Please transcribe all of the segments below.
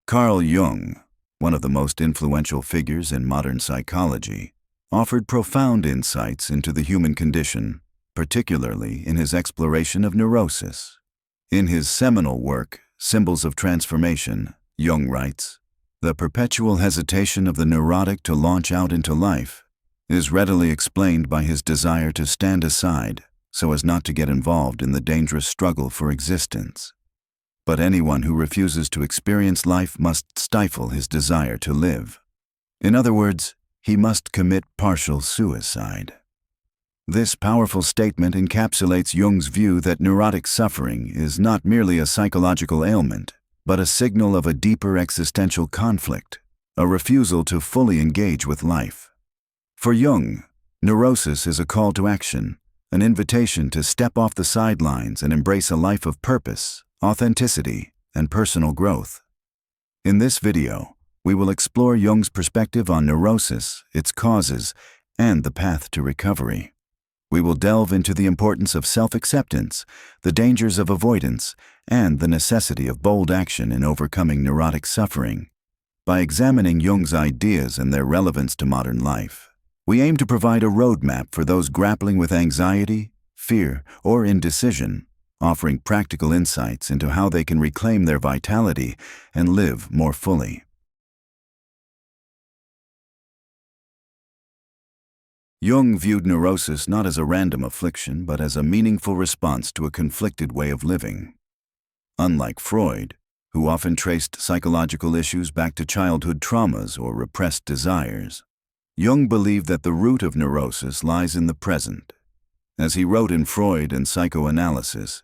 Carl Jung, one of the most influential figures in modern psychology, offered profound insights into the human condition, particularly in his exploration of neurosis. In his seminal work, Symbols of Transformation, Jung writes, "The perpetual hesitation of the neurotic to launch out into life is readily explained by his desire to stand aside so as not to get involved in the dangerous struggle for existence. But anyone who refuses to experience life must stifle his desire to live. In other words, he must commit partial suicide." This powerful statement encapsulates Jung's view that neurotic suffering is not merely a psychological ailment, but a signal of a deeper existential conflict, a refusal to fully engage with life. For Jung, neurosis is a call to action, an invitation to step off the sidelines and embrace a life of purpose, authenticity, and personal growth. In this video, we will explore Jung's perspective on neurosis, its causes, and the path to recovery. We will delve into the importance of self-acceptance, the dangers of avoidance, and the necessity of bold action in overcoming neurotic suffering. By examining Jung's ideas and their relevance to modern life, we aim to provide a roadmap for those grappling with anxiety, fear, or indecision, offering practical insights into how they can reclaim their vitality and live more fully. Jung viewed neurosis not as a random affliction, but as a meaningful response to a conflicted way of living. Unlike Freud, who often traced psychological issues back to childhood traumas or repressed desires, Jung believed that the root of neurosis lies in the present. As he wrote in Freud and Psychoanalysis,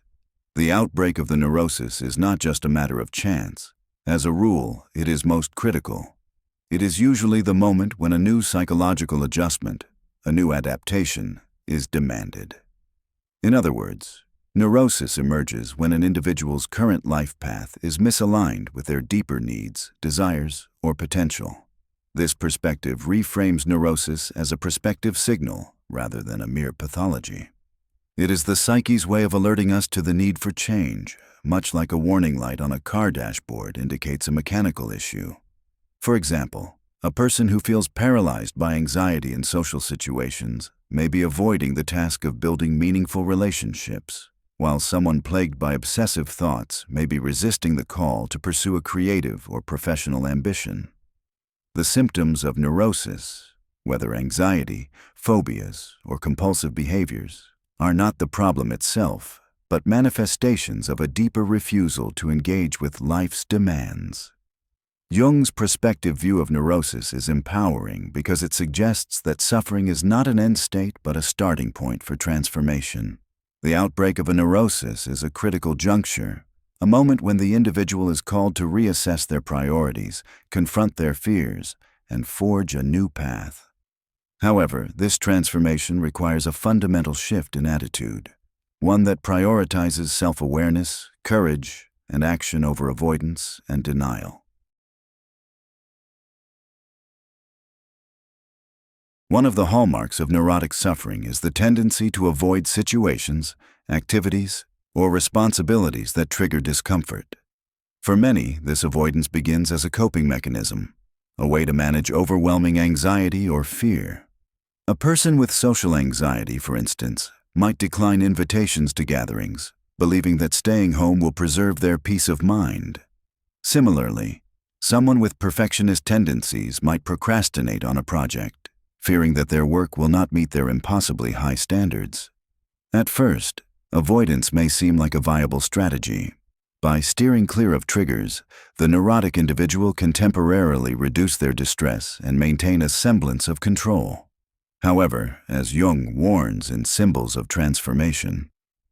the outbreak of the neurosis is not just a matter of chance. As a rule, it is most critical. It is usually the moment when a new psychological adjustment, a new adaptation, is demanded. In other words, neurosis emerges when an individual's current life path is misaligned with their deeper needs, desires, or potential. This perspective reframes neurosis as a prospective signal rather than a mere pathology. It is the psyche's way of alerting us to the need for change, much like a warning light on a car dashboard indicates a mechanical issue. For example, a person who feels paralyzed by anxiety in social situations may be avoiding the task of building meaningful relationships, while someone plagued by obsessive thoughts may be resisting the call to pursue a creative or professional ambition. The symptoms of neurosis, whether anxiety, phobias, or compulsive behaviors, are not the problem itself, but manifestations of a deeper refusal to engage with life's demands. Jung's prospective view of neurosis is empowering because it suggests that suffering is not an end state but a starting point for transformation. The outbreak of a neurosis is a critical juncture, a moment when the individual is called to reassess their priorities, confront their fears, and forge a new path. However, this transformation requires a fundamental shift in attitude, one that prioritizes self-awareness, courage, and action over avoidance and denial. One of the hallmarks of neurotic suffering is the tendency to avoid situations, activities, or responsibilities that trigger discomfort. For many, this avoidance begins as a coping mechanism, a way to manage overwhelming anxiety or fear. A person with social anxiety, for instance, might decline invitations to gatherings, believing that staying home will preserve their peace of mind. Similarly, someone with perfectionist tendencies might procrastinate on a project, fearing that their work will not meet their impossibly high standards. At first, avoidance may seem like a viable strategy. By steering clear of triggers, the neurotic individual can temporarily reduce their distress and maintain a semblance of control. However, as Jung warns in Symbols of Transformation,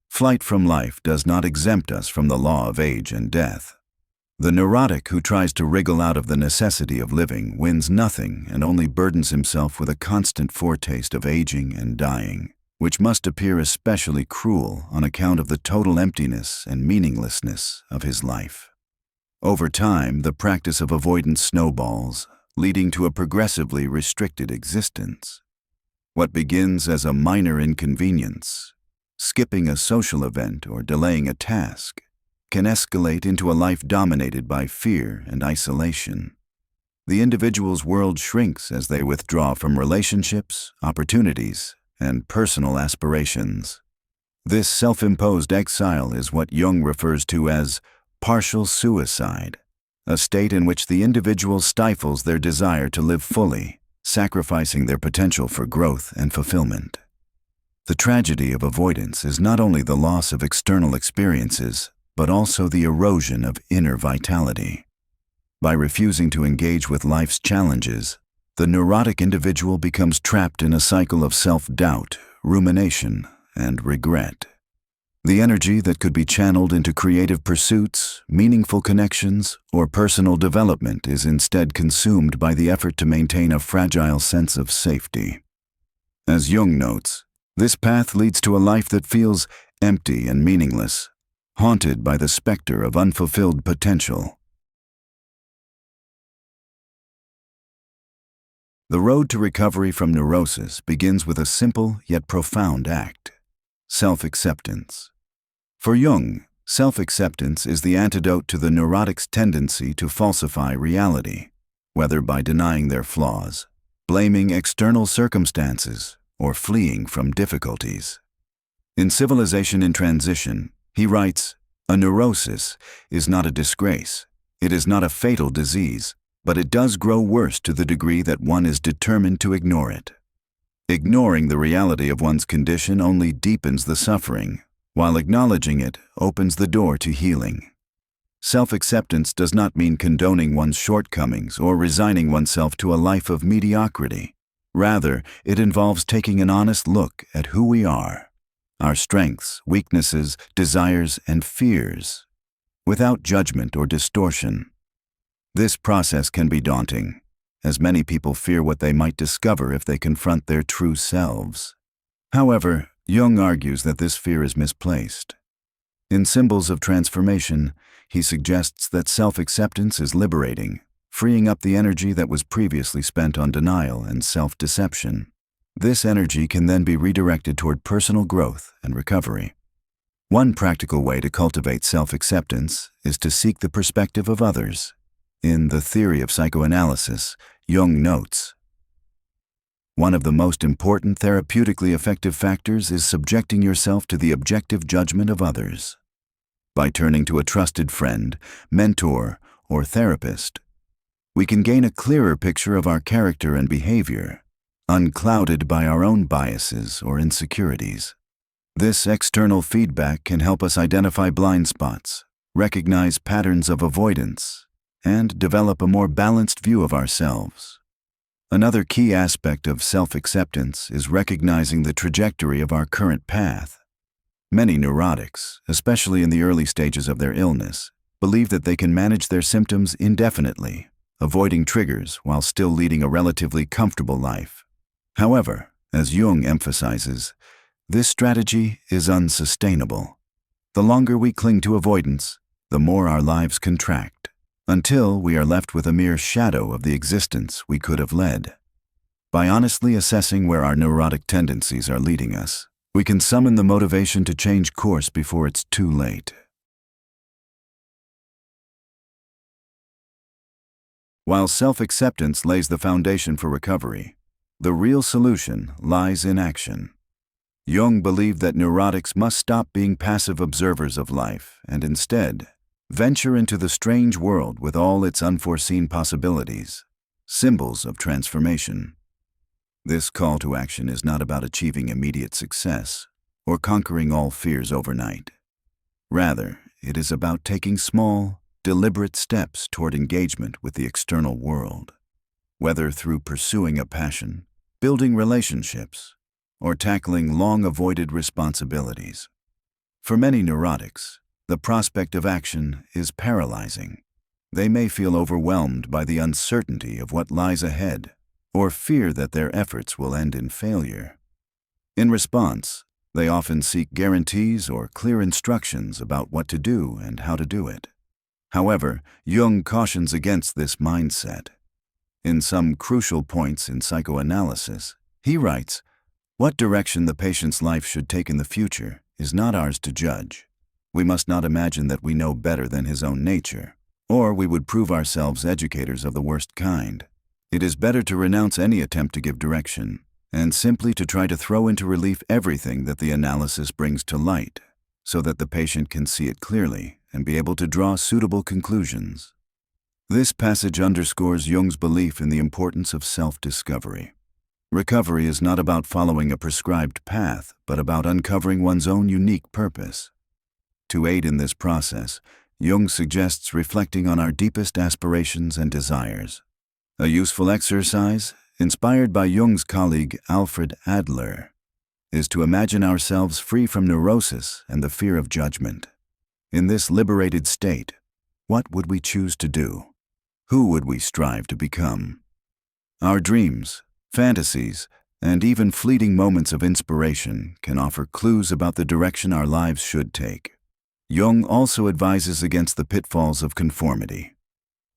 flight from life does not exempt us from the law of age and death. The neurotic who tries to wriggle out of the necessity of living wins nothing and only burdens himself with a constant foretaste of aging and dying, which must appear especially cruel on account of the total emptiness and meaninglessness of his life. Over time, the practice of avoidance snowballs, leading to a progressively restricted existence. What begins as a minor inconvenience, skipping a social event or delaying a task, can escalate into a life dominated by fear and isolation. The individual's world shrinks as they withdraw from relationships, opportunities, and personal aspirations. This self-imposed exile is what Jung refers to as partial suicide, a state in which the individual stifles their desire to live fully, sacrificing their potential for growth and fulfillment. The tragedy of avoidance is not only the loss of external experiences, but also the erosion of inner vitality. By refusing to engage with life's challenges, the neurotic individual becomes trapped in a cycle of self-doubt, rumination, and regret. The energy that could be channeled into creative pursuits, meaningful connections, or personal development is instead consumed by the effort to maintain a fragile sense of safety. As Jung notes, this path leads to a life that feels empty and meaningless, haunted by the specter of unfulfilled potential. The road to recovery from neurosis begins with a simple yet profound act: self-acceptance. For Jung, self-acceptance is the antidote to the neurotic's tendency to falsify reality, whether by denying their flaws, blaming external circumstances, or fleeing from difficulties. In Civilization in Transition, he writes, "A neurosis is not a disgrace. It is not a fatal disease, but it does grow worse to the degree that one is determined to ignore it. Ignoring the reality of one's condition only deepens the suffering, while acknowledging it opens the door to healing." Self-acceptance does not mean condoning one's shortcomings or resigning oneself to a life of mediocrity. Rather, it involves taking an honest look at who we are, our strengths, weaknesses, desires, and fears, without judgment or distortion. This process can be daunting, as many people fear what they might discover if they confront their true selves. However, Jung argues that this fear is misplaced. In Symbols of Transformation, he suggests that self-acceptance is liberating, freeing up the energy that was previously spent on denial and self-deception. This energy can then be redirected toward personal growth and recovery. One practical way to cultivate self-acceptance is to seek the perspective of others. In The Theory of Psychoanalysis, Jung notes, "One of the most important therapeutically effective factors is subjecting yourself to the objective judgment of others. By turning to a trusted friend, mentor, or therapist, we can gain a clearer picture of our character and behavior, unclouded by our own biases or insecurities. This external feedback can help us identify blind spots, recognize patterns of avoidance, and develop a more balanced view of ourselves." Another key aspect of self-acceptance is recognizing the trajectory of our current path. Many neurotics, especially in the early stages of their illness, believe that they can manage their symptoms indefinitely, avoiding triggers while still leading a relatively comfortable life. However, as Jung emphasizes, this strategy is unsustainable. The longer we cling to avoidance, the more our lives contract, until we are left with a mere shadow of the existence we could have led. By honestly assessing where our neurotic tendencies are leading us, we can summon the motivation to change course before it's too late. While self-acceptance lays the foundation for recovery, the real solution lies in action. Jung believed that neurotics must stop being passive observers of life and instead venture into the strange world with all its unforeseen possibilities, symbols of transformation. This call to action is not about achieving immediate success or conquering all fears overnight. Rather, it is about taking small, deliberate steps toward engagement with the external world, whether through pursuing a passion, building relationships, or tackling long-avoided responsibilities. For many neurotics, the prospect of action is paralyzing. They may feel overwhelmed by the uncertainty of what lies ahead, or fear that their efforts will end in failure. In response, they often seek guarantees or clear instructions about what to do and how to do it. However, Jung cautions against this mindset. In some crucial points in psychoanalysis, he writes, "What direction the patient's life should take in the future is not ours to judge. We must not imagine that we know better than his own nature, or we would prove ourselves educators of the worst kind. It is better to renounce any attempt to give direction, and simply to try to throw into relief everything that the analysis brings to light, so that the patient can see it clearly and be able to draw suitable conclusions. This passage underscores Jung's belief in the importance of self-discovery. Recovery is not about following a prescribed path, but about uncovering one's own unique purpose. To aid in this process, Jung suggests reflecting on our deepest aspirations and desires. A useful exercise, inspired by Jung's colleague Alfred Adler, is to imagine ourselves free from neurosis and the fear of judgment. In this liberated state, what would we choose to do? Who would we strive to become? Our dreams, fantasies, and even fleeting moments of inspiration can offer clues about the direction our lives should take. Jung also advises against the pitfalls of conformity.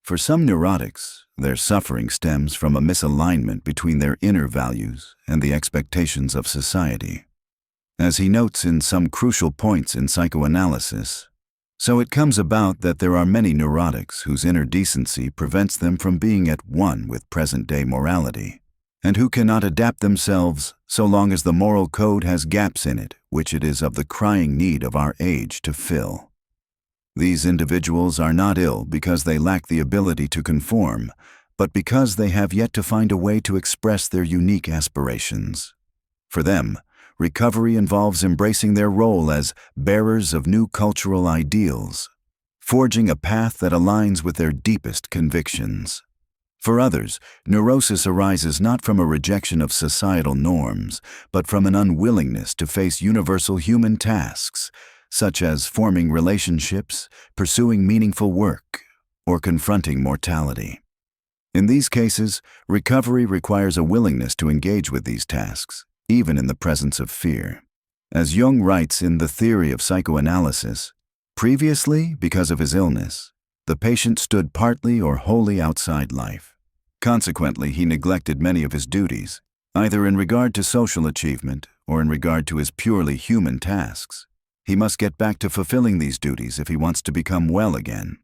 For some neurotics, their suffering stems from a misalignment between their inner values and the expectations of society. As he notes in some crucial points in psychoanalysis, so it comes about that there are many neurotics whose inner decency prevents them from being at one with present-day morality, and who cannot adapt themselves so long as the moral code has gaps in it which it is of the crying need of our age to fill. These individuals are not ill because they lack the ability to conform, but because they have yet to find a way to express their unique aspirations. For them, recovery involves embracing their role as bearers of new cultural ideals, forging a path that aligns with their deepest convictions. For others, neurosis arises not from a rejection of societal norms, but from an unwillingness to face universal human tasks, such as forming relationships, pursuing meaningful work, or confronting mortality. In these cases, recovery requires a willingness to engage with these tasks, even in the presence of fear. As Jung writes in The Theory of Psychoanalysis, previously, because of his illness, the patient stood partly or wholly outside life. Consequently, he neglected many of his duties, either in regard to social achievement or in regard to his purely human tasks. He must get back to fulfilling these duties if he wants to become well again.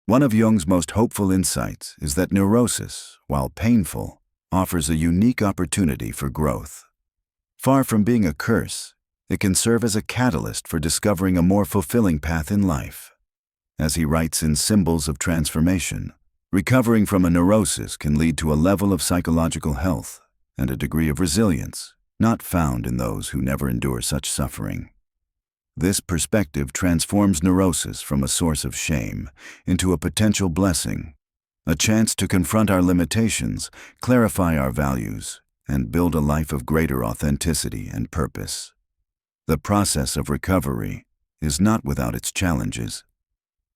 One of Jung's most hopeful insights is that neurosis, while painful, offers a unique opportunity for growth. Far from being a curse, it can serve as a catalyst for discovering a more fulfilling path in life. As he writes in Symbols of Transformation, recovering from a neurosis can lead to a level of psychological health and a degree of resilience not found in those who never endure such suffering. This perspective transforms neurosis from a source of shame into a potential blessing, a chance to confront our limitations, clarify our values, and build a life of greater authenticity and purpose. The process of recovery is not without its challenges.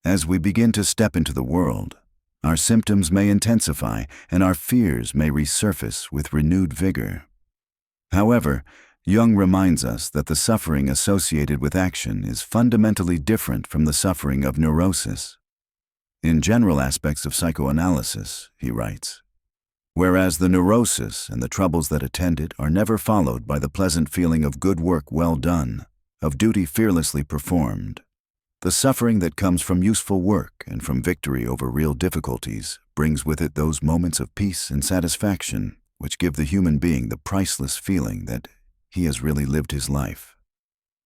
As we begin to step into the world, our symptoms may intensify and our fears may resurface with renewed vigor. However, Jung reminds us that the suffering associated with action is fundamentally different from the suffering of neurosis. In general aspects of psychoanalysis, he writes, whereas the neurosis and the troubles that attend it are never followed by the pleasant feeling of good work well done, of duty fearlessly performed, the suffering that comes from useful work and from victory over real difficulties brings with it those moments of peace and satisfaction which give the human being the priceless feeling that he has really lived his life.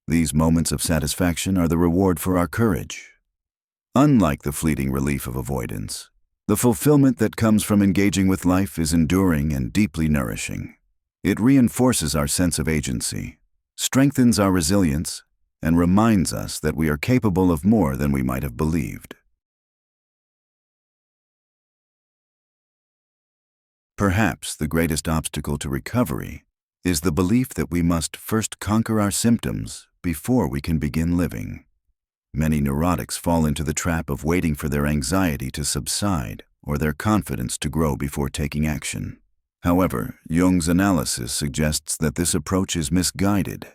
These moments of satisfaction are the reward for our courage. Unlike the fleeting relief of avoidance, the fulfillment that comes from engaging with life is enduring and deeply nourishing. It reinforces our sense of agency, strengthens our resilience, and reminds us that we are capable of more than we might have believed. Perhaps the greatest obstacle to recovery is the belief that we must first conquer our symptoms before we can begin living. Many neurotics fall into the trap of waiting for their anxiety to subside or their confidence to grow before taking action. However, Jung's analysis suggests that this approach is misguided.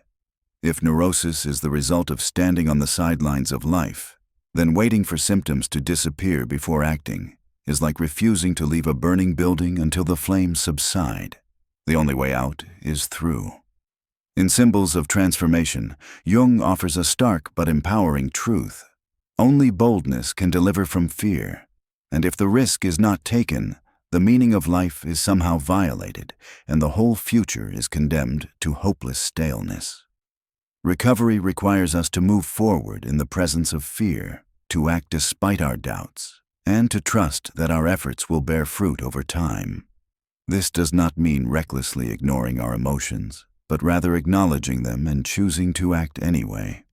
If neurosis is the result of standing on the sidelines of life, then waiting for symptoms to disappear before acting is like refusing to leave a burning building until the flames subside. The only way out is through. In Symbols of Transformation, Jung offers a stark but empowering truth. Only boldness can deliver from fear, and if the risk is not taken, the meaning of life is somehow violated, and the whole future is condemned to hopeless staleness. Recovery requires us to move forward in the presence of fear, to act despite our doubts, and to trust that our efforts will bear fruit over time. This does not mean recklessly ignoring our emotions, but rather acknowledging them and choosing to act anyway.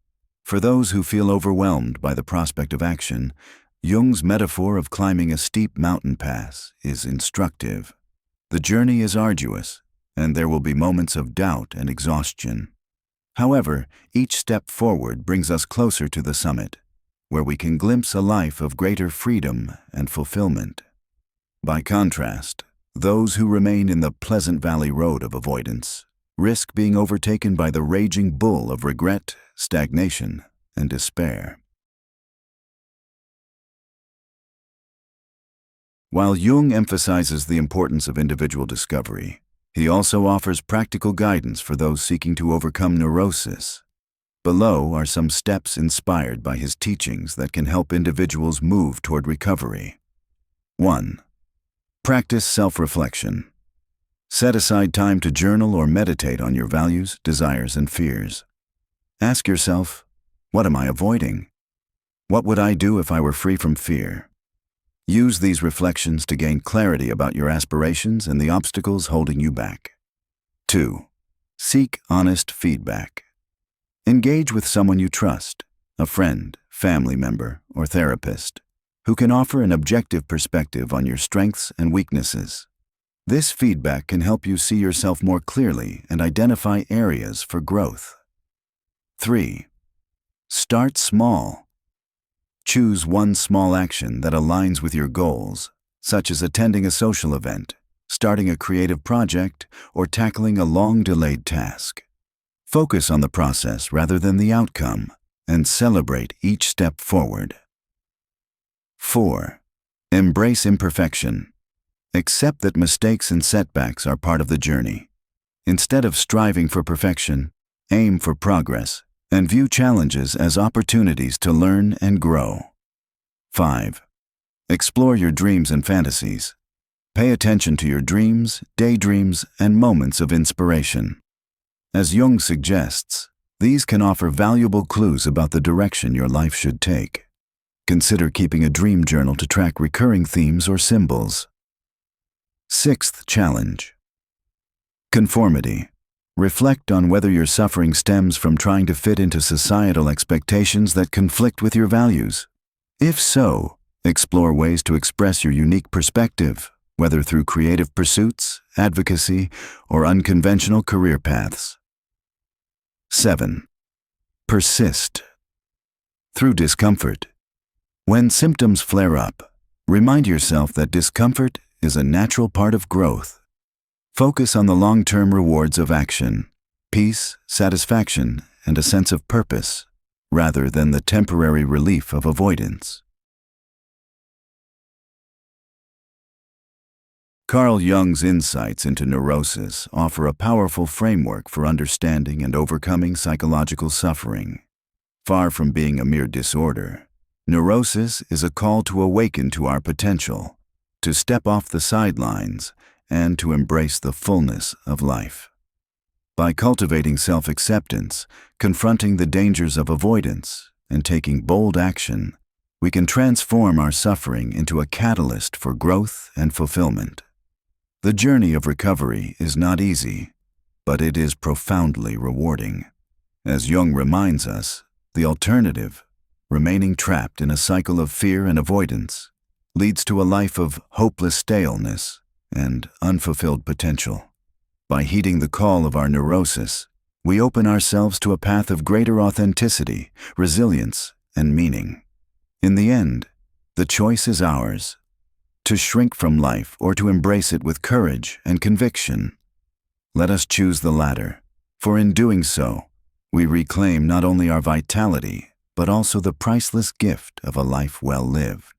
For those who feel overwhelmed by the prospect of action, Jung's metaphor of climbing a steep mountain pass is instructive. The journey is arduous, and there will be moments of doubt and exhaustion. However, each step forward brings us closer to the summit, where we can glimpse a life of greater freedom and fulfillment. By contrast, those who remain in the Pleasant Valley road of avoidance risk being overtaken by the raging bull of regret, stagnation, and despair. While Jung emphasizes the importance of individual discovery, he also offers practical guidance for those seeking to overcome neurosis. Below are some steps inspired by his teachings that can help individuals move toward recovery. 1. Practice self-reflection. Set aside time to journal or meditate on your values, desires, and fears. Ask yourself, what am I avoiding? What would I do if I were free from fear? Use these reflections to gain clarity about your aspirations and the obstacles holding you back. 2. Seek honest feedback. Engage with someone you trust, a friend, family member, or therapist, who can offer an objective perspective on your strengths and weaknesses. This feedback can help you see yourself more clearly and identify areas for growth. 3. Start small. Choose one small action that aligns with your goals, such as attending a social event, starting a creative project, or tackling a long-delayed task. Focus on the process rather than the outcome, and celebrate each step forward. 4. Embrace imperfection. Accept that mistakes and setbacks are part of the journey. Instead of striving for perfection, aim for progress, and view challenges as opportunities to learn and grow. 5. Explore your dreams and fantasies. Pay attention to your dreams, daydreams, and moments of inspiration. As Jung suggests, these can offer valuable clues about the direction your life should take. Consider keeping a dream journal to track recurring themes or symbols. 6th challenge. Conformity. Reflect on whether your suffering stems from trying to fit into societal expectations that conflict with your values. If so, explore ways to express your unique perspective, whether through creative pursuits, advocacy, or unconventional career paths. 7. Persist. Through discomfort. When symptoms flare up, remind yourself that discomfort is a natural part of growth. Focus on the long-term rewards of action, peace, satisfaction, and a sense of purpose, rather than the temporary relief of avoidance. Carl Jung's insights into neurosis offer a powerful framework for understanding and overcoming psychological suffering. Far from being a mere disorder, neurosis is a call to awaken to our potential, to step off the sidelines, and to embrace the fullness of life. By cultivating self-acceptance, confronting the dangers of avoidance, and taking bold action, we can transform our suffering into a catalyst for growth and fulfillment. The journey of recovery is not easy, but it is profoundly rewarding. As Jung reminds us, the alternative, remaining trapped in a cycle of fear and avoidance, leads to a life of hopeless staleness and unfulfilled potential. By heeding the call of our neurosis, we open ourselves to a path of greater authenticity, resilience, and meaning. In the end, the choice is ours, to shrink from life or to embrace it with courage and conviction. Let us choose the latter, for in doing so, we reclaim not only our vitality, but also the priceless gift of a life well lived.